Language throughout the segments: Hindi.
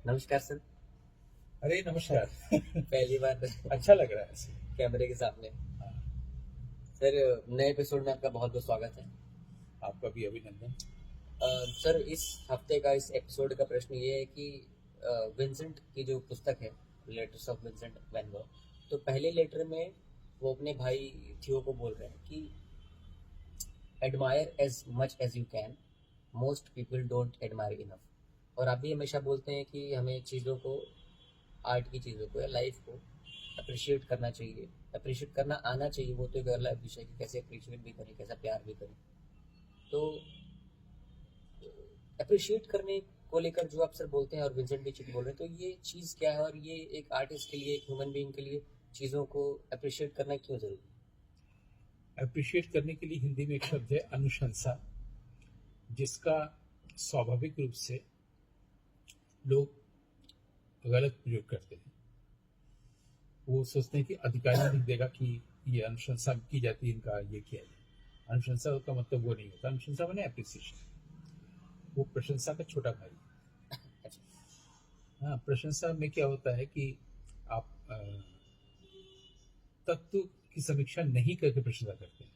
नमस्कार सर। अरे नमस्कार। पहली बार अच्छा लग रहा है ऐसे। कैमरे के सामने। हाँ, सर, नए एपिसोड में आपका बहुत बहुत स्वागत है। आपका भी अभिनंदन। सर, इस हफ्ते का इस एपिसोड का प्रश्न ये है कि विंसेंट की जो पुस्तक है, letters of Vincent van Gogh, तो पहले लेटर में वो अपने भाई थियो को बोल रहे हैं कि admire as much as you can, most people don't admire enough. और आप भी हमेशा बोलते हैं कि हमें चीज़ों को, आर्ट की चीज़ों को या लाइफ को अप्रिशिएट करना चाहिए, अप्रिशिएट करना आना चाहिए। वो तो एक अलग विषय कि कैसे अप्रिशिएट भी करें, कैसा प्यार भी करें। तो अप्रिशिएट करने को लेकर जो आप सर बोलते हैं और विंसेंट भी चीज बोल रहे हैं, तो ये चीज़ क्या है और ये एक आर्टिस्ट के लिए, एक ह्यूमन बीइंग के लिए चीज़ों को अप्रिशिएट करना क्यों जरूरी है? अप्रिशिएट करने के लिए हिंदी में एक शब्द है अनुशंसा, जिसका स्वाभाविक रूप से लोग गलत प्रयोग करते हैं। वो सोचते हैं कि अधिकारी लिख देगा कि ये अनुशंसा की जाती है, इनका ये किया जाए। अनुशंसा का मतलब वो नहीं होता। अनुशंसा माने एप्रिसिएशन। वो प्रशंसा का छोटा भाई है। अच्छा। हाँ, प्रशंसा में क्या होता है कि आप तत्व की समीक्षा नहीं करके प्रशंसा करते हैं।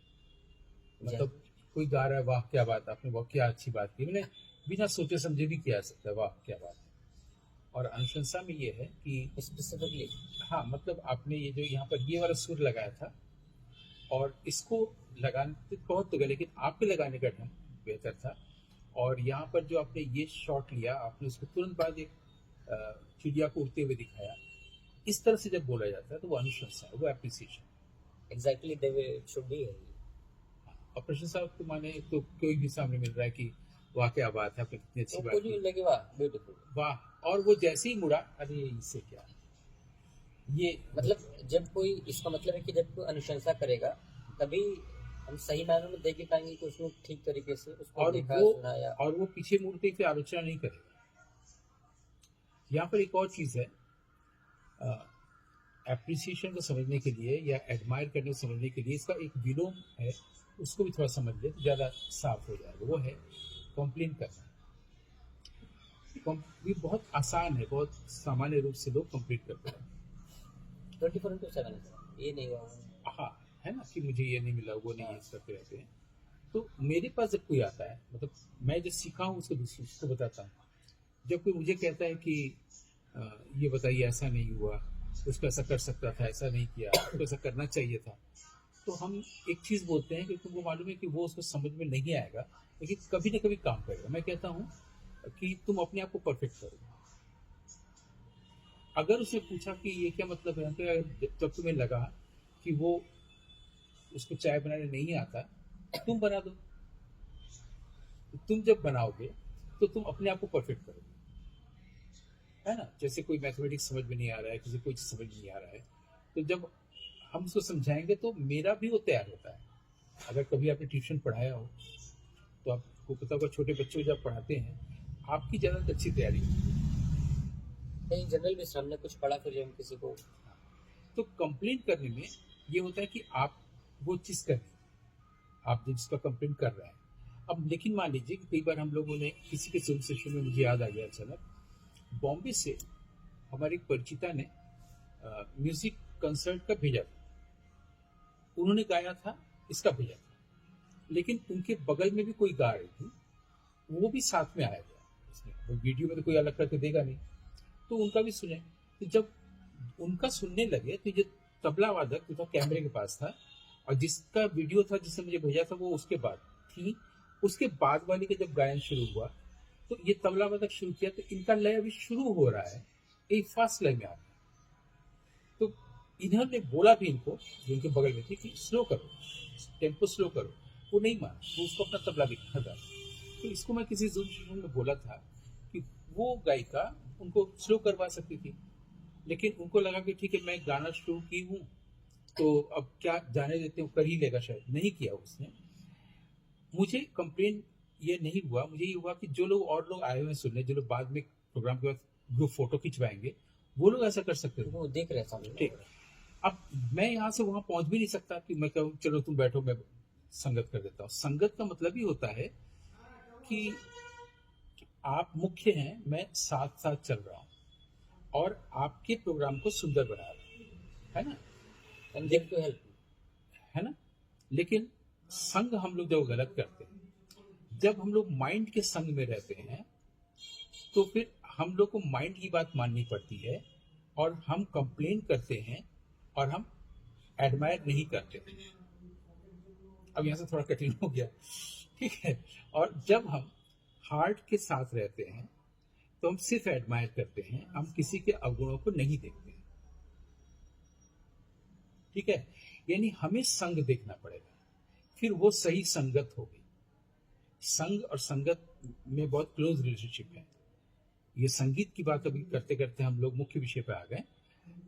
मतलब कोई गा रहा है, वाह क्या बात, आपने वाह क्या अच्छी बात की, मैंने बिना सोचे समझे भी किया सकता है, वाह क्या बात है। और अनुशंसा में ये है कि स्पेसिफिकली, हाँ, मतलब आपने ये जो यहाँ पर ये वाला सुर लगाया था और इसको लगाने बहुत तो गया, लेकिन आपके लगाने का ढंग बेहतर था। और यहाँ पर जो आपने ये शॉट लिया, आपने उसको तुरंत बाद एक चिड़िया को उड़ते हुए दिखाया। इस तरह से जब बोला जाता है तो वो अनुशंसा है, वो appreciation. Exactly the way it should be है। और प्रशंसा को माने तो कोई भी सामने मिल रहा है कि वाह क्या बात है, आपने कितनी अच्छी तो बात कुछ भी की, लगे, वाह ब्यूटीफुल, वाह। और वो जैसे ही मुड़ा, अरे इससे क्या, ये मतलब जब कोई, इसका मतलब है कि जब कोई अनुशंसा करेगा तभी हम सही मायनों में देख भी पाएंगे कि उसने ठीक तरीके से उसको और देखा, वो सुना या और वो पीछे मुड़ के फिर आलोचना नहीं करेगा। यहाँ पर एक और चीज है, एप्रिसिएशन को समझने के लिए या एडमायर करने को समझने के लिए इसका एक विलोम है, उसको भी थोड़ा समझ ले तो ज्यादा साफ हो जाएगा। वो है कंप्लेन करना। ये बहुत आसान है, बहुत सामान्य रूप से लोग कंप्लीट करते हैं। 24/7 ये नहीं हुआ। हाँ, है ना, कि मुझे ये नहीं मिला, वो नहीं, इस करते रहते हैं। तो मेरे पास जब कोई आता है, मतलब मैं जो सीखा हूँ उसको दूसरे को बताता हूँ। जब कोई मुझे कहता है कि ये बताइए ऐसा नहीं हुआ, उसको ऐसा कर सकता था, ऐसा नहीं किया, उसको ऐसा करना चाहिए था, तो हम एक चीज बोलते हैं क्योंकि वो मालूम है कि वो उसको समझ में नहीं आएगा, लेकिन कभी ना कभी काम करेगा। मैं कहता हूँ कि तुम अपने आप को परफेक्ट करो। अगर उसने पूछा कि ये क्या मतलब है, तो जब तुम्हें लगा कि वो उसको चाय बनाने नहीं आता, तुम बना दो। तुम जब बनाओगे तो तुम अपने आप को परफेक्ट करोगे, है ना। जैसे कोई मैथमेटिक्स समझ में नहीं आ रहा है, किसी कोई चीज समझ में नहीं आ रहा है, तो जब हम उसको समझाएंगे तो मेरा भी वो तैयार होता है। अगर कभी आपने ट्यूशन पढ़ाया हो तो आपको पता होगा, छोटे बच्चों को जब पढ़ाते हैं आपकी ज़्यादा अच्छी तैयारी होती है। नहीं, जनरल में हमने कुछ पढ़ा, फिर जब हम किसी को तो कंप्लेन करने में ये होता है कि आप वो चीज़ कर, आप जिसका कंप्लेन कर रहे हैं। अब लेकिन मान लीजिए कि कई बार हम लोगों ने किसी के सुन सेशन में, मुझे याद आ गया अचानक, बॉम्बे से हमारी एक परिचिता ने म्यूजिक कंसर्ट का भेजा था। उन्होंने गाया था, इसका भेजा था, लेकिन उनके बगल में भी कोई गा रही थी, वो भी साथ में आया गया इसमें। वो वीडियो में तो कोई अलग करके देगा नहीं, तो उनका भी सुने। तो जब उनका सुनने लगे तो ये तबला वादक जो था कैमरे के पास था, और जिसका वीडियो था, जिसने मुझे भेजा था, वो उसके बाद थी। उसके बाद वाली का जब गायन शुरू हुआ तो ये तबला वादक शुरू किया, तो इनका लय अभी शुरू हो रहा है, एक फास्ट लय में आ गया। तो इन्होंने बोला भी इनको, जो इनके बगल में थी, कि स्लो करो, टेम्पो स्लो करो। वो नहीं माना, वो उसको अपना तबला दिखा था। तो इसको मैं किसी जूम सेशन में बोला था कि वो गायिका उनको स्लो करवा सकती थी, लेकिन उनको लगा कि ठीक है, मैं गाना शुरू की हूँ तो अब क्या जाने देते हैं, कर ही लेगा, शायद नहीं किया उसने। मुझे कंप्लेन ये नहीं हुआ, मुझे ये हुआ कि जो लोग और लोग आए हुए हैं सुनने, जो लोग बाद में प्रोग्राम के बाद ग्रुप फोटो खिंचवाएंगे, वो लोग ऐसा कर सकते थे। वो देख रहे सामने। ठीक, अब मैं यहाँ से वहां पहुंच भी नहीं सकता कि मैं कहूँ चलो तुम बैठो, मैं संगत कर देता हूँ। संगत का मतलब ही होता है कि आप मुख्य हैं, मैं साथ साथ चल रहा हूँ। और आपके प्रोग्राम को सुंदर बना रहे हैं, है ना? And them to help. है ना? लेकिन संग हम लोग जो गलत करते हैं, जब हम लोग माइंड के संग में रहते हैं तो फिर हम लोग को माइंड की बात माननी पड़ती है और हम कंप्लेन करते हैं और हम एडमायर नहीं करते। अब यहाँ से थोड़ा कठिन हो गया, ठीक है। और जब हम हार्ट के साथ रहते हैं तो हम सिर्फ एडमायर करते हैं, हम किसी के अवगुणों को नहीं देखते, ठीक है। यानी हमें संग देखना पड़ेगा, फिर वो सही संगत होगी। संग और संगत में बहुत क्लोज रिलेशनशिप है। ये संगीत की बात अभी करते करते हम लोग मुख्य विषय पे आ गए।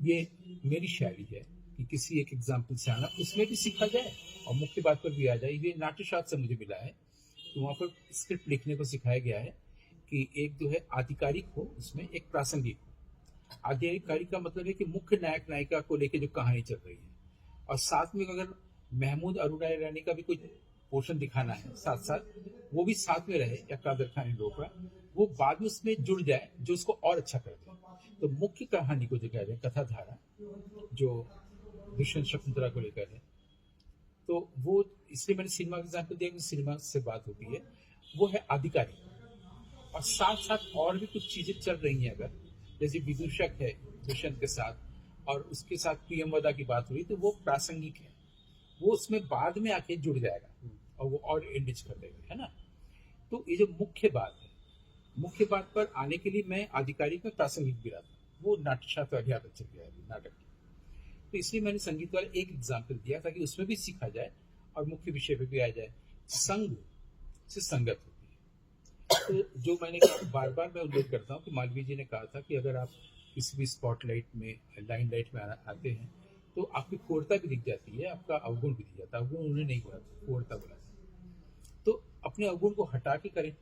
ये मेरी शैली है कि किसी एक एग्जाम्पल से आना, उसमें भी सीखा जाए और मुख्य बात पर भी आ जाए। ये नाट्यशास्त्र से मुझे मिला है, तो वहाँ पर स्क्रिप्ट लिखने को सिखाया गया है कि एक जो है आधिकारिक हो, उसमें एक प्रासंगिक हो। आधिकारिक का मतलब है कि मुख्य नायक नायिका को लेकर जो कहानी चल रही है, और साथ में अगर महमूद अरुणा ईरानी का भी कोई पोर्शन दिखाना है साथ साथ, वो भी साथ में रहे, या कादर खान लोग का, वो बाद में उसमें जुड़ जाए जो उसको और अच्छा कर दे। तो मुख्य कहानी को जो कह रहे हैं, कथा धारा जो दुष्यंत शकुंतला को लेकर है, तो वो इसलिए मैंने सिनेमा का एग्जाम्पल दिया कि सिनेमा से बात होती है, वो है आधिकारिक। और साथ साथ और भी कुछ चीजें चल रही हैं, अगर जैसे विदूषक है दुष्यंत के साथ और उसके साथ प्रियमवदा की बात हुई, तो वो प्रासंगिक है, वो उसमें बाद में आके जुड़ जाएगा और वो और एंडिच कर देगा, है ना। तो ये जो मुख्य बात है, मुख्य बात पर आने के लिए मैं आधिकारिक में प्रासंगिक भी रहता हूँ, वो नाट्यशास्त्र वाली आदत चल गया है नाटक की। तो इसलिए मैंने संगीत वाला एक एग्जाम्पल दिया ताकि उसमें भी सीखा जाए और मुख्य विषय पे भी आ जाए। संग से संगत होती है। तो जो मैंने बार बार मैं उल्लेख करता हूँ कि मालवीय जी ने कहा था कि अगर आप किसी भी स्पॉटलाइट में, लाइमलाइट में आते हैं तो आपकी कोरता भी दिख जाती है, आपका अवगुण भी दिख जाता है। अवगुण उन्होंने नहीं बोला, कोरता बोला। तो अपने अवगुण को हटा के करें।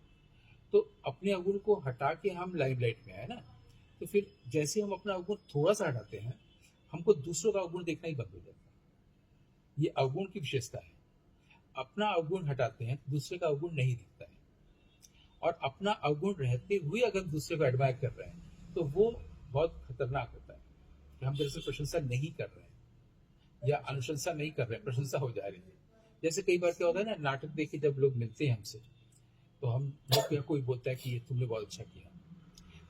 तो अपने अवगुण को हटा के हम लाइमलाइट में आए ना, तो फिर जैसे हम अपना अवगुण थोड़ा सा हटाते हैं, हमको दूसरों का अवगुण देखना ही बंद हो जाता है। ये अवगुण की विशेषता है। अपना अवगुण हटाते हैं, दूसरे का अवगुण नहीं दिखता है। और अपना अवगुण रहते हुए अगर दूसरे को एडमायर कर रहे हैं, तो वो बहुत खतरनाक होता है कि हम दरअसल प्रशंसा नहीं कर रहे हैं या अनुशंसा नहीं कर रहे हैं, प्रशंसा हो जा रही है। जैसे कई बार क्या होता है ना, नाटक देख के जब लोग मिलते हैं हमसे, तो हम लोग या कोई बोलता है कि ये तुमने बहुत अच्छा किया,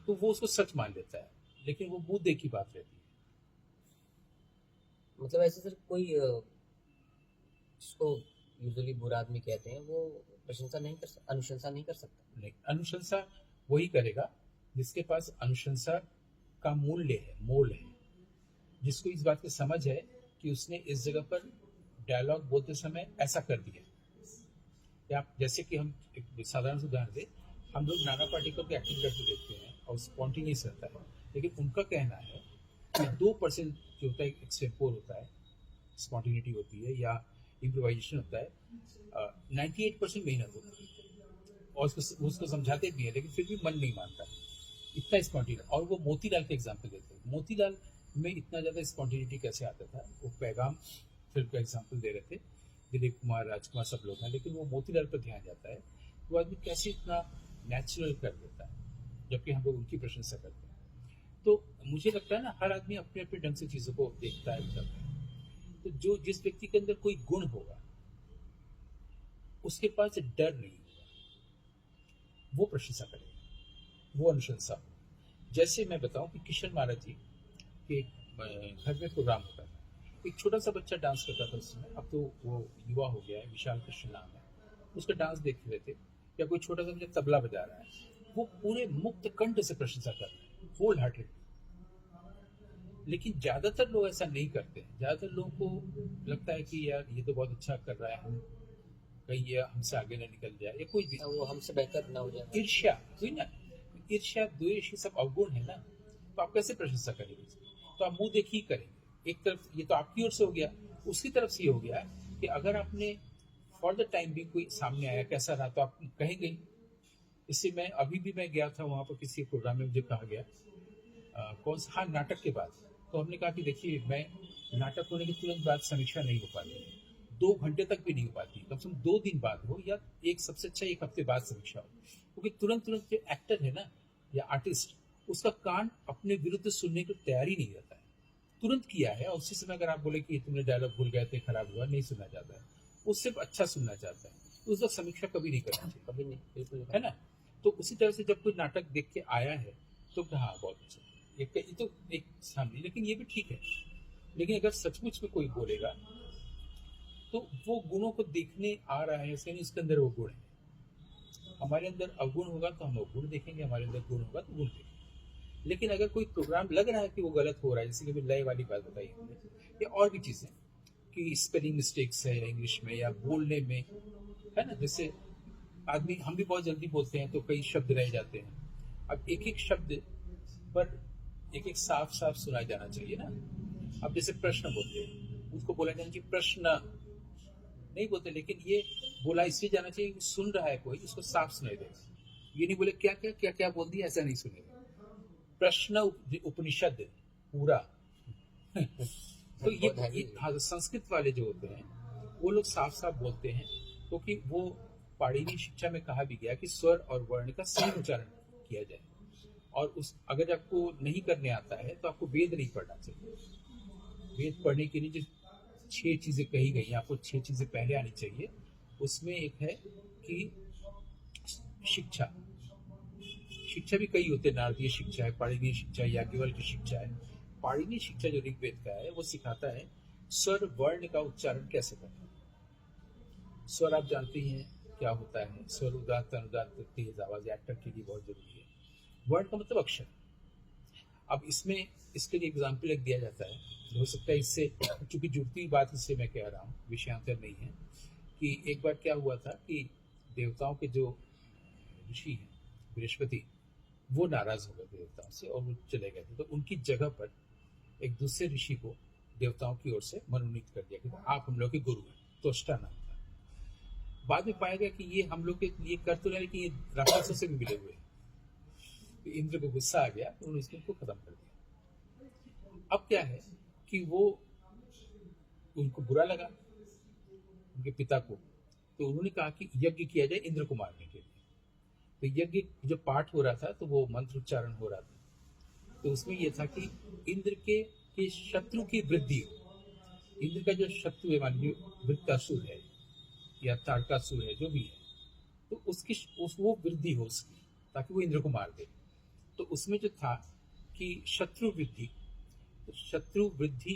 तो वो उसको सच मान लेता है, लेकिन वो मुंह देखी बात रहती है। मतलब ऐसे सर कोई जिसको यूजुअली बुरा आदमी कहते हैं, वो प्रशंसा नहीं कर सकता, अनुशंसा नहीं कर सकता। नहीं, अनुशंसा वही करेगा जिसके पास अनुशंसा का मूल्य है, मोल है, जिसको इस बात की समझ है कि उसने इस जगह पर डायलॉग बोलते समय ऐसा कर दिया। या जैसे कि हम एक साधारण सा उदाहरण दें, हम लोग नाना पाटेकर की एक्टिंग करके देखते हैं और स्पॉन्टेनियस रहता है, लेकिन उनका कहना है कि 2% जो होता है एक्सटेम्पोर होता है, स्पॉन्टेनिटी होती है या इम्प्रोवाइजेशन होता है, 98% मेहनत होती है। और उसको समझाते भी है, लेकिन फिर भी मन नहीं मानता, इतना स्पॉन्टेनियस। और वो मोतीलाल का एग्जाम्पल देते हैं। मोतीलाल में इतना ज़्यादा स्पॉन्टेनिटी कैसे आता था, वो पैगाम फिल्म का एग्जाम्पल दे रहे थे, दिलीप कुमार, राजकुमार सब लोग हैं, लेकिन वो मोतीलाल पर ध्यान जाता है, वो आदमी कैसे इतना नेचुरल कर देता है, जबकि हम लोग उनकी प्रशंसा करते हैं। तो मुझे लगता है ना, हर आदमी अपने अपने ढंग से चीज़ों को देखता है, करता है। तो जो जिस व्यक्ति के अंदर कोई गुण होगा, उसके पास डर नहीं होगा, वो प्रशंसा करेगा, वो अनुशंसा हो। जैसे मैं बताऊं कि किशन महाराज जी के घर में प्रोग्राम होता था, एक छोटा सा बच्चा डांस करता था उस समय, अब तो वो युवा हो गया है, विशाल कृष्ण नाम है, उसका डांस देख रहे थे, या कोई छोटा सा बच्चा तबला बजा रहा है, वो पूरे मुक्त कंठ से प्रशंसा कर रहे हैं, होल हार्टेड। लेकिन ज्यादातर लोग ऐसा नहीं करते हैं। ज्यादातर लोगों को लगता है कि यार ये तो बहुत अच्छा कर रहा है, हम कहीं ये हमसे आगे ना निकल जाए, या कोई भी वो हमसे बेहतर ना हो जाए। ईर्ष्या हुई ना, ईर्ष्या द्वेष ये सब अवगुण है ना, तो आप कैसे प्रशंसा करेंगे? तो आप मुंह देखी करेंगे। एक तरफ ये तो आपकी ओर से हो गया, उसकी तरफ से ये हो गया कि अगर आपने फॉर द टाइम भी कोई सामने आया कैसा रहा, तो आप कहेंगे। इससे मैं अभी भी मैं गया था वहां पर किसी प्रोग्राम में, मुझे कहा गया कौन सा, हाँ, नाटक के बाद। तो हमने कहा कि देखिए, मैं नाटक होने के तुरंत बाद समीक्षा नहीं हो पाती, 2 घंटे तक भी नहीं हो पाती, कम से कम 2 दिन बाद हो, या एक सबसे अच्छा 1 हफ्ते बाद समीक्षा हो, क्योंकि तुरंत तुरंत जो एक्टर है ना या आर्टिस्ट, उसका कान अपने विरुद्ध सुनने की तैयारी नहीं रहता है। तुरंत किया है और उसी समय अगर आप बोले कि तुमने डायलॉग भूल गए थे, खराब हुआ, नहीं सुनना चाहता है, वो सिर्फ अच्छा सुनना चाहता है, तो उसका समीक्षा कभी नहीं करना चाहिए, कभी नहीं, बिल्कुल नहीं। है ना। तो उसी तरह से जब कोई नाटक देख के आया है तो हाँ बहुत अच्छा, ये तो एक सामने, लेकिन ये भी ठीक है। लेकिन अगर सचमुच में कोई बोलेगा तो वो गुणों को देखने आ रहा है, ऐसे नहीं इसके अंदर वो गुण है। हमारे अंदर अवगुण होगा तो हम अवगुण देखेंगे, हमारे अंदर गुण होगा तो गुण देखेंगे। लेकिन अगर कोई प्रोग्राम लग रहा है कि वो गलत हो रहा है, जैसे कि लय वाली बात बताई हमने, या और भी चीजें कि स्पेलिंग मिस्टेक्स है इंग्लिश में या बोलने में, है ना, जैसे आदमी, हम भी बहुत जल्दी बोलते हैं तो कई शब्द रह जाते हैं। अब एक एक शब्द पर एक एक साफ साफ सुना जाना चाहिए ना। अब जैसे प्रश्न बोलते हैं, उसको बोला जाना चाहिए प्रश्न, नहीं बोलते, लेकिन ये बोला इसलिए जाना चाहिए कि सुन रहा है कोई, उसको साफ सुनाई देगा। ये नहीं बोले क्या क्या क्या क्या बोल दिया, ऐसा नहीं सुनेगा। प्रश्न उपनिषद पूरा तो ये हाँ, संस्कृत वाले जो होते हैं वो लोग साफ साफ बोलते हैं, क्योंकि वो पाणिनि शिक्षा में कहा भी गया कि स्वर और वर्ण का सही उच्चारण किया जाए। और उस अगर आपको नहीं करने आता है तो आपको वेद नहीं पढ़ना चाहिए। वेद पढ़ने के लिए जो 6 चीजें कही गई हैं, आपको 6 चीजें पहले आनी चाहिए। उसमें एक है कि शिक्षा, शिक्षा भी कई होते हैं, नारदीय शिक्षा है, पाणिनीय शिक्षा है, याज्ञवल्क्य शिक्षा है। पाणिनीय शिक्षा जो ऋग्वेद का है वो सिखाता है स्वर वर्ण का उच्चारण कैसे करना है। स्वर आप जानते ही हैं क्या होता है, स्वर उदात्त अनुदात्त तेज आवाज एक्टर के लिए बहुत जरूरी है। वर्ण का मतलब अक्षर। अब इसमें इसके लिए एग्जाम्पल एक दिया जाता है, हो सकता है इससे, चूंकि जुड़ती हुई बात इससे मैं कह रहा हूँ, विषयांतर नहीं है, कि एक बार क्या हुआ था कि देवताओं के जो ऋषि हैं बृहस्पति, वो नाराज हो गए देवताओं से और वो चले गए थे। तो उनकी जगह पर एक दूसरे ऋषि को देवताओं की ओर से मनोनीत कर दिया कि आप हम लोग के गुरु हैं, त्वष्टा नाम था। बाद में पाया गया कि ये हम लोग के लिए कर तो रहे, कि ये राक्षसों से भी मिले हुए हैं। तो इंद्र को गुस्सा आ गया, तो उन्होंने इसको खत्म कर दिया। अब क्या है कि वो, उनको बुरा लगा उनके पिता को, तो उन्होंने कहा कि यज्ञ किया जाए इंद्र को मारने के लिए। तो यज्ञ जो पाठ हो रहा था तो वो मंत्र उच्चारण हो रहा था, तो उसमें यह था कि इंद्र के शत्रु की वृद्धि हो। इंद्र का जो शत्रु है, मान लीजिए वृत्तासुर है या तारकासुर है, जो भी है, तो उसकी वो वृद्धि हो उसकी, ताकि वो इंद्र को मार दे। तो उसमें जो था कि शत्रु वृद्धि, तो शत्रु वृद्धि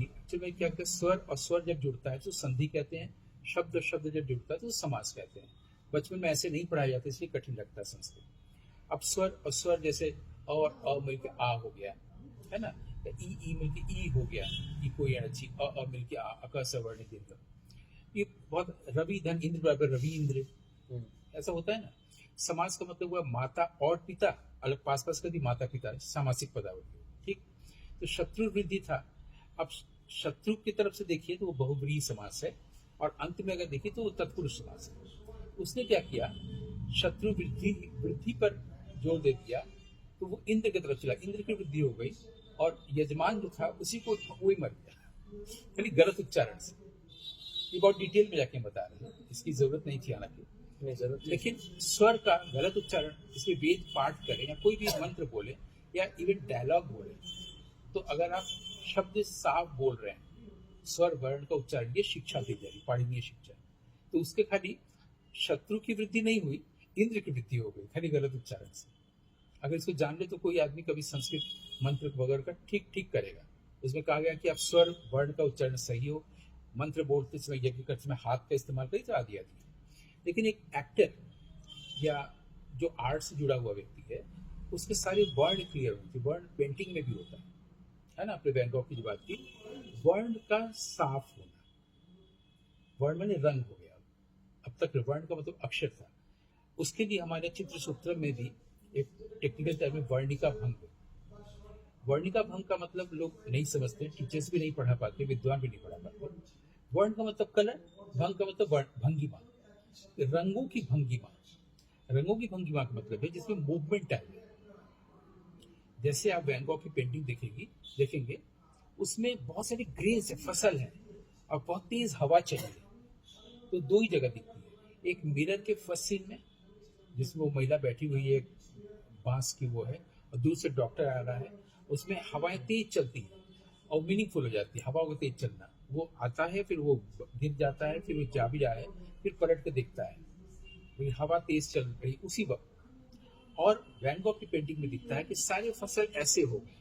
एक्चुअली में क्या कहते हैं, स्वर और स्वर जब जुड़ता है तो संधि कहते हैं, शब्द और शब्द जब जुड़ता है तो समास कहते हैं। बचपन में ऐसे नहीं पढ़ाया जाता, इसलिए कठिन लगता है संस्कृत। अब स्वर और स्वर, जैसे और अ मिलकर आ हो गया, है ना, ई मिलकर ई हो गया, ई कोई अच्छी, अ मिलकर आ, अका सवर्ण दीर्घ, ये बहुत रवि धन इंद्र बराबर रवि इंद्र, ऐसा होता है ना। समास का मतलब हुआ माता और पिता, अलग पास पास कर दी, माता पिता सामासिक पदावली, ठीक। तो शत्रु वृद्धि था। अब शत्रु की तरफ से देखिए तो वो बहुव्रीहि समास है, और अंत में अगर देखिए तो वो तत्पुरुष समास है। उसने क्या किया, शत्रु वृद्धि पर जोर दे दिया, तो वो इंद्र की तरफ चला, इंद्र की वृद्धि हो गई, और यजमान जो था उसी को वही मर गया, यानी गलत उच्चारण से। ये बहुत डिटेल में जाके बता रहे हैं, इसकी जरूरत नहीं थी हालांकि, लेकिन स्वर का गलत उच्चारण, इसमें वेद पाठ करें या कोई भी मंत्र बोले या इवन डायलॉग बोले, तो अगर आप शब्द साफ बोल रहे हैं, स्वर वर्ण का उच्चारण, ये शिक्षा दी जा रही, पाणिनीय शिक्षा, तो उसके खाली शत्रु की वृद्धि नहीं हुई, इंद्र की वृद्धि हो गई, खाली गलत उच्चारण से। अगर इसको जान ले तो कोई आदमी कभी संस्कृत मंत्र वगैरह का ठीक करेगा। उसमें कहा गया कि आप स्वर वर्ण का उच्चारण सही हो, मंत्र बोलते समय, यज्ञ करते समय हाथ का इस्तेमाल करें तो आदि आदि। लेकिन एक एक्टर या जो आर्ट से जुड़ा हुआ व्यक्ति है, उसके सारे वर्ण क्लियर होते हैं। वर्ण पेंटिंग में भी होता है ना, आपने वैन गॉग की जो बात की, वर्ण का साफ होना, वर्ण माने रंग हो गया। अब तक वर्ण का मतलब अक्षर था, उसके लिए हमारे चित्र सूत्र में भी एक टेक्निकल टर्म है वर्णिका भंग। वर्णिका भंग का मतलब लोग नहीं समझते, टीचर्स भी नहीं पढ़ा पाते, विद्वान भी नहीं पढ़ा पाते। वर्ण का मतलब कलर, भंग का मतलब भंगिमा, रंगों की भंगिमा। रंगों की भंगिमा का मतलब है जिसमें मूवमेंट आए। जैसे आप वैन गॉग की पेंटिंग देखेंगे, उसमें बहुत सारी ग्रेन्स है, फसल है, और बहुत तेज हवा चल रही है, तो दो ही जगह दिखती है, एक मिरर के फर्स्ट सीन में जिसमें वो महिला बैठी हुई है बांस की वो है और दूर से डॉक्टर आ रहा है, उसमें हवाएं तेज चलती हैं और मीनिंगफुल हो जाती है हवा को तेज चलना। वो आता है, फिर वो गिर जाता है, फिर वो जा भी जाए, फिर पलट के देखता है, फिर हवा तेज चल रही उसी वक्त। और वैन गॉग की पेंटिंग में दिखता है कि सारे फसल ऐसे हो गए,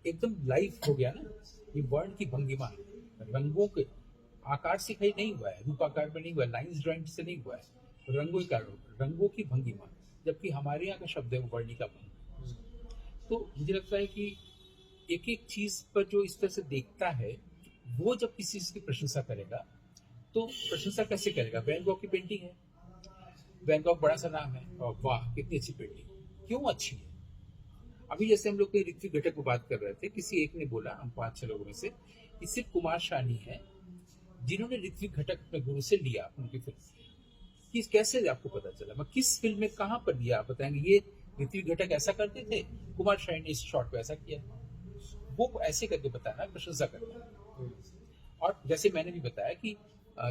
एकदम लाइव हो गया ना। ये वर्ण की भंगिमा है, रंगों के आकार से कहीं नहीं हुआ है, रूप आकार में नहीं हुआ है, लाइन्स ड्राइंग से नहीं हुआ है, रंगों के कारण, रंगों की भंगिमा। जबकि हमारे यहाँ का शब्द है वो वर्णी का भंग। तो मुझे लगता है कि एक एक चीज पर जो इस तरह से देखता है, वो जब किसी चीज की प्रशंसा करेगा तो प्रशंसा कैसे करेगा? वैन गॉग की पेंटिंग है, वैन गॉग बड़ा सा नाम है, और वाह कितनी अच्छी पेंटिंग, क्यों अच्छी है? अभी जैसे हम लोग कोई ऋत्विक घटक को बात कर रहे थे, किसी एक ने बोला, हम 5-6 लोगों में से, कि सिर्फ कुमार शानी है जिन्होंने ऋत्विक घटक अपने गुरु से लिया उनकी फिल्म। किस कैसे आपको पता चला? मैं किस फिल्म में कहां पर लिया? आप बताएंगे ये ऋत्विक घटक ऐसा करते थे, कुमार शानी ने इस शॉट को ऐसा किया। वो ऐसे करके बताना, प्रशंसा करना। और जैसे मैंने भी बताया कि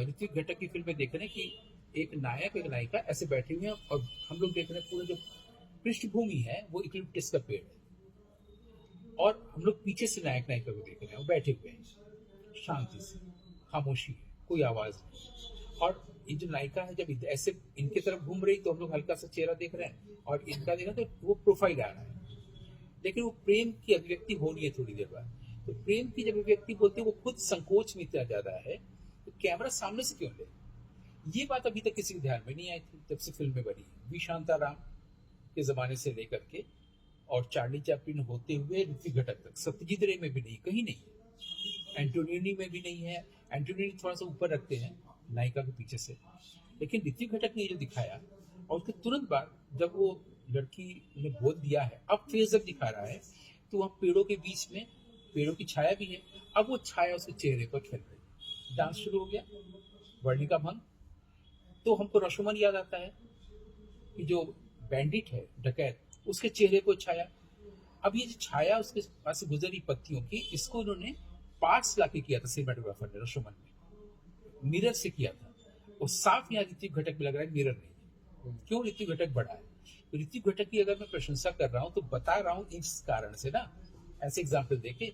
ऋत्विक घटक की फिल्म में देख रहे हैं कि एक नायक एक नायिका ऐसे बैठे हुए हैं और हम लोग देख रहे हैं पूरा जो पृष्ठभूमि है वो यूकेलिप्टस का पेड़ है, और हम लोग पीछे से नायक नायिका को देख रहे हैं, वो बैठे हुए हैं शांति से, खामोशी है, कोई आवाज नहीं। और ये जो नायिका है जब ऐसे इनके तरफ घूम रही तो हम लोग हल्का सा चेहरा देख रहे हैं, और इनका देखा तो वो प्रोफाइल आ रहा है, लेकिन वो प्रेम की अभिव्यक्ति होनी है थोड़ी देर बाद। तो प्रेम की जब अभिव्यक्ति बोलते हैं वो खुद संकोच में इतना ज्यादा है, तो कैमरा सामने से क्यों ले? ये बात अभी तक किसी के ध्यान में नहीं आई थी जब से फिल्में बनी। वी शांताराम के जमाने से लेकर के और चार्ली चैपलिन होते हुए ऋत्विक घटक तक, सत्यजीत रे में भी नहीं, कहीं नहीं, एंटोनियोनी में भी नहीं है। एंटोनियोनी थोड़ा सा ऊपर रखते हैं नायिका के पीछे से, लेकिन ऋत्विक घटक ने जो दिखाया, और उसके तुरंत बाद जब वो लड़की ने बोल दिया है, अब फेस जब दिखा रहा है, तो वहाँ पेड़ों के बीच में पेड़ों की छाया भी है, अब वो छाया उसके चेहरे पर खेल रही, डांस शुरू हो गया, वर्णी का भंग। तो हमको रशोमन याद आता है कि जो बैंडिट है, डकैत, उसके चेहरे को छाया। अब ये जो छाया उसके पास से गुजरी पत्तियों की, इसको उन्होंने पार्ट्स लाके किया था सिनेमाटोग्राफर ने, रशोमन ने मिरर से किया था। वो साफ यहाँ ऋत्विक घटक में लग रहा है मिरर नहीं है। क्यों ऋत्विक घटक बड़ा है? तो ऋत्विक घटक की अगर मैं प्रशंसा कर रहा हूँ तो बता रहा हूँ इस कारण से ना, ऐसे एग्जाम्पल देके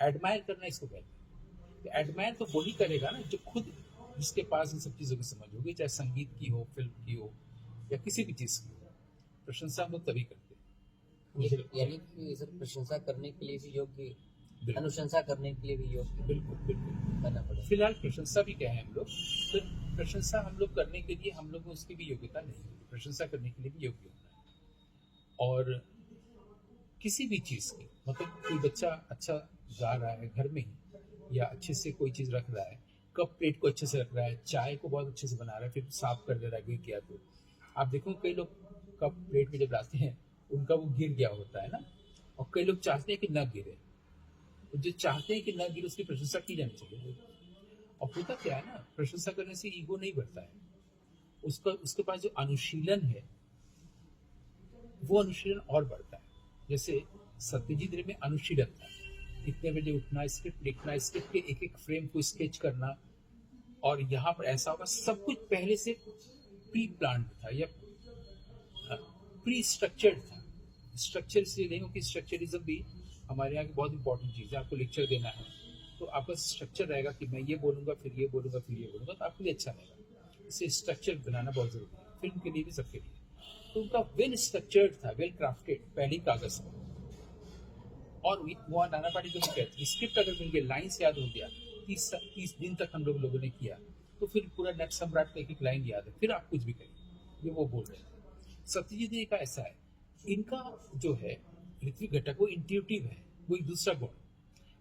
एडमायर करना इसको कहते हैं। एडमायर तो वही करेगा ना जो खुद, जिसके पास इन सब चीजों की समझ होगी, चाहे संगीत की हो, फिल्म की हो, या किसी भी चीज की हो। प्रशंसा हम लोग तभी करते हैं। यानी कि सब प्रशंसा करने के लिए भी योग्य, बिल्कुल। अनुशंसा करने के लिए भी योग्य बिल्कुल बिल्कुल करना पड़ेगा। फिलहाल प्रशंसा भी कहें हम लोग, तो प्रशंसा हम लोग करने के लिए हम लोग को उसकी भी योग्यता नहीं है, प्रशंसा करने के लिए भी योग्य होना है। और किसी भी चीज की, मतलब कोई बच्चा अच्छा गा रहा है घर में ही, या अच्छे से कोई चीज रख रहा है, कप प्लेट को अच्छे से रख रहा है, चाय को बहुत अच्छे से बना रहा है, फिर साफ कर दे रहा है गिर गया तो। आप देखो कई लोग कप प्लेट में जब लाते हैं उनका वो गिर गया होता है ना, और कई लोग चाहते हैं कि न गिरे, तो जो चाहते हैं कि न गिरे उसकी प्रशंसा की जानी चाहिए। और होता क्या है ना, प्रशंसा करने से ईगो नहीं बढ़ता है, उसका उसके पास जो अनुशीलन है वो अनुशीलन और बढ़ता है। जैसे सत्यजीत रे में अनुशीलन था, इतने बजे उठना, स्क्रिप्ट लिखना, स्क्रिप्ट के एक एक फ्रेम को स्केच करना, और यहाँ पर ऐसा होगा, सब कुछ पहले से प्री प्लान था या प्री स्ट्रक्चर्ड था। स्ट्रक्चर इसलिए नहीं हो कि स्ट्रक्चरिज्म भी हमारे यहाँ की बहुत इंपॉर्टेंट चीज़ है। आपको लेक्चर देना है तो आपका स्ट्रक्चर रहेगा कि मैं ये बोलूँगा, फिर ये बोलूँगा, फिर ये बोलूँगा, तो आपके लिए अच्छा रहेगा। इसे स्ट्रक्चर बनाना बहुत जरूरी है, फिल्म के लिए भी, सबके लिए। तो उनका वेल स्ट्रक्चर्ड था, वेल क्राफ्टेड, पहली कागज पर। और वहाँ नाना पाटेकर को कहते हैं, स्क्रिप्ट अगर मिल गया, लाइन्स याद हो गया, 30 दिन तक हम लोगों ने किया, तो फिर पूरा नट सम्राट का एक एक लाइन याद है, फिर आप कुछ भी करिए, ये वो बोल रहे हैं। सत्यजीत रे का ऐसा है, इनका जो है ऋत्विक घटक वो इंट्यूटिव है, वो एक दूसरा गुण,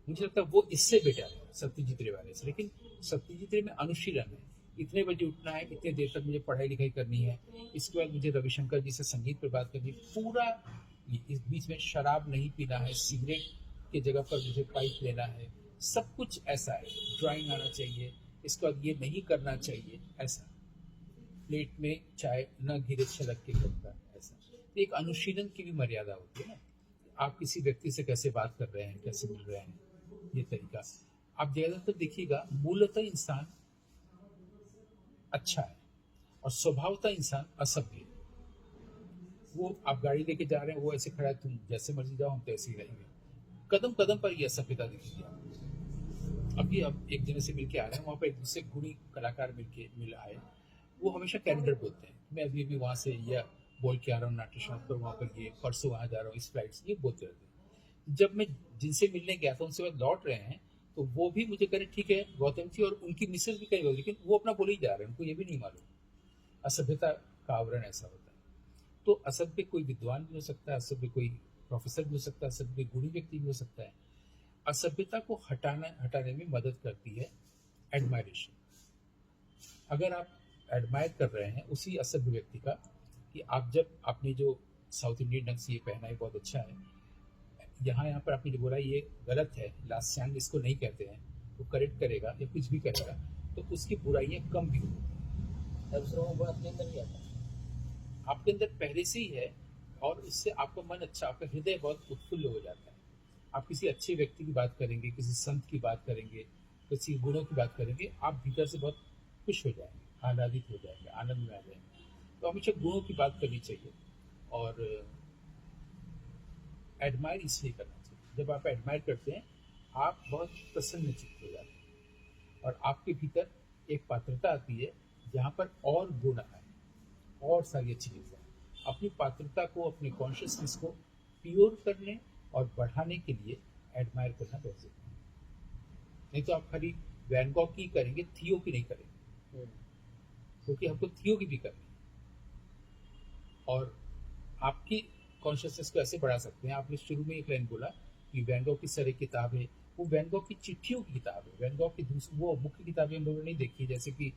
मुझे लगता है वो इससे बेटर है सत्यजीत रे वाले से। लेकिन सत्यजीत रे में अनुशीलन है, इतने बजे उठना है, इतने देर तक मुझे पढ़ाई लिखाई करनी है, इसके बाद मुझे रविशंकर जी से संगीत पर बात करनी है, पूरा इस बीच में शराब नहीं पीना है, सिगरेट की जगह पर मुझे पाइप लेना है, सब कुछ ऐसा है। ड्राइंग आना चाहिए, इसके बाद ये नहीं करना चाहिए, ऐसा प्लेट में चाय न गिरे छलक के करता, ऐसा। तो एक अनुशीलन की भी मर्यादा होती है ना, आप किसी व्यक्ति से कैसे बात कर रहे हैं, कैसे मिल रहे हैं, ये तरीका। आप ज्यादातर देखिएगा मूलतः इंसान अच्छा है और स्वभावतः इंसान असभ्य है। वो आप गाड़ी लेके जा रहे हैं, वो ऐसे खड़ा है, तुम जैसे मर्जी जाओ, हम तो ऐसे ही रहेंगे। कदम कदम पर ये असभ्यता दिखेगी आपको। अभी अब एक जने से मिलके आ रहे हैं, वहाँ पर एक दूसरे गुणी कलाकार मिल आए, वो हमेशा कैलेंडर बोलते हैं, मैं अभी अभी वहाँ से या बोल के आ रहा हूँ नाट्यशास्त्र पर, वहाँ पर ये परसों वहाँ जा रहा हूँ, इस फ्लाइट से, ये बोलते रहते हैं। जब मैं जिनसे मिलने गया था उनसे बाद लौट रहे हैं, तो वो भी मुझे कह रहे ठीक है गौतम जी, और उनकी मिसेज भी कहीं, लेकिन वो अपना बोले ही जा रहे हैं, उनको ये भी नहीं मालूम। असभ्यता का आवरण ऐसा होता है। तो असभ्य कोई विद्वान भी हो सकता है, असभ्य कोई प्रोफेसर भी हो सकता है, असभ्य गुणी व्यक्ति भी हो सकता है। असभ्यता को हटाने में मदद करती है एडमायरेशन। अगर आप एडमायर कर रहे हैं उसी असभ्य व्यक्ति का, कि आप जब आपने जो साउथ इंडियन ढंग से ये पहना है बहुत अच्छा है, यहाँ पर आपने जो बोला ये गलत है, लास्यांग इसको नहीं कहते हैं, वो करेक्ट करेगा या कुछ भी करेगा, तो उसकी बुराइयां कम भी होगी। दूसरों को अपने अंदर भी आता है। आपके अंदर पहले से ही है, और उससे आपका मन अच्छा, आपका हृदय बहुत उत्फुल्ल हो जाता है। आप किसी अच्छे व्यक्ति की बात करेंगे, किसी संत की बात करेंगे, किसी गुणों की बात करेंगे, आप भीतर से बहुत खुश हो जाएंगे, आह्लादित हो जाएंगे, आनंद में आ जाएंगे। तो हमेशा गुणों की बात करनी चाहिए, और एडमायर इसलिए करना चाहिए। जब आप एडमायर करते हैं, आप बहुत प्रसन्न चित्त हो जाते हैं, और आपके भीतर एक पात्रता आती है जहाँ पर और गुण आए, और सारी अच्छी चीज़ें। अपनी पात्रता को, अपने कॉन्शियसनेस को प्योर करने और बढ़ाने के लिए एडमायर करना बहुत जरूरी है। नहीं तो आप खाली वैन गॉग की करेंगे, थियो की नहीं करेंगे, क्योंकि हमको थियो की भी करनी है। और आपकी कॉन्शियसनेस को ऐसे बढ़ा सकते हैं। आपने शुरू में एक लाइन बोला कि वैन गॉग की सारी किताबें, वो वैन गॉग की चिट्ठियों की किताब है। वैन गॉग की दूसरी वो मुख्य किताबें हम लोगों ने नहीं देखी, जैसे कि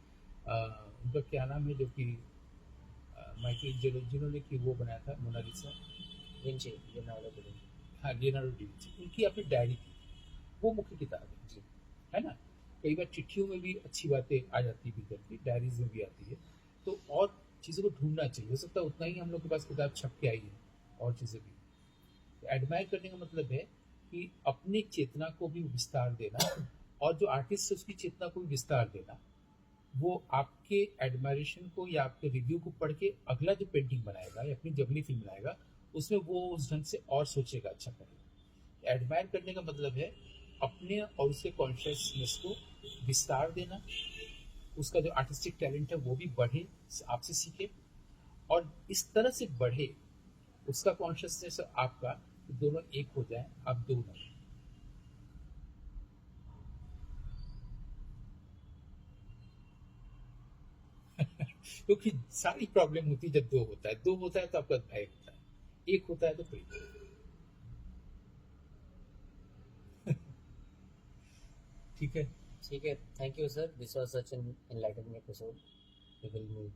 उनका क्या नाम है, जो कि माइकल जिन्होंने कि वो बनाया था Mona Lisa, Vinci, Leonardo da Vinci. हाँ लियोनार्डो डी विंची, उनकी अपनी डायरी थी, वो मुख्य किताब है ना। कई बार चिट्ठियों में भी अच्छी बातें आ जाती है भीतर की, डायरीज में भी आती है। तो और चीज़ों को ढूंढना चाहिए, हो सकता है उतना ही हम लोग के पास किताब छप के आई है, और चीज़ें भी। तो एडमायर करने का मतलब है कि अपनी चेतना को भी विस्तार देना, और जो आर्टिस्ट है उसकी चेतना को भी विस्तार देना। वो आपके एडमायरेशन को या आपके रिव्यू को पढ़ के अगला जो पेंटिंग बनाएगा या अपनी जबली फिल्म बनाएगा, उसमें वो उस ढंग से और सोचेगा, अच्छा करेगा। एडमायर करने का मतलब है अपने और उसके कॉन्शियसनेस को विस्तार देना, उसका जो आर्टिस्टिक टैलेंट है वो भी बढ़े, आपसे सीखे, और इस तरह से बढ़े उसका कॉन्शियसनेस आपका, दोनों एक हो जाए, आप दो न। क्योंकि सारी प्रॉब्लम होती है जब दो होता है। दो होता है तो आपका भय होता है, एक होता है तो प्रेम। ठीक है, ठीक है, thank you sir, this was such an enlightening episode. We will meet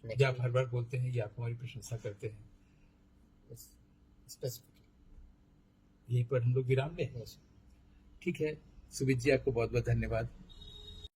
ये नेक्स्ट आप हर बार बोलते हैं, ये आप हमारी प्रशंसा करते हैं। स्पेसिफिकली। यहीं पर हम लोग विराम लें। यस। ठीक है, सुमित जी आपको बहुत बहुत धन्यवाद।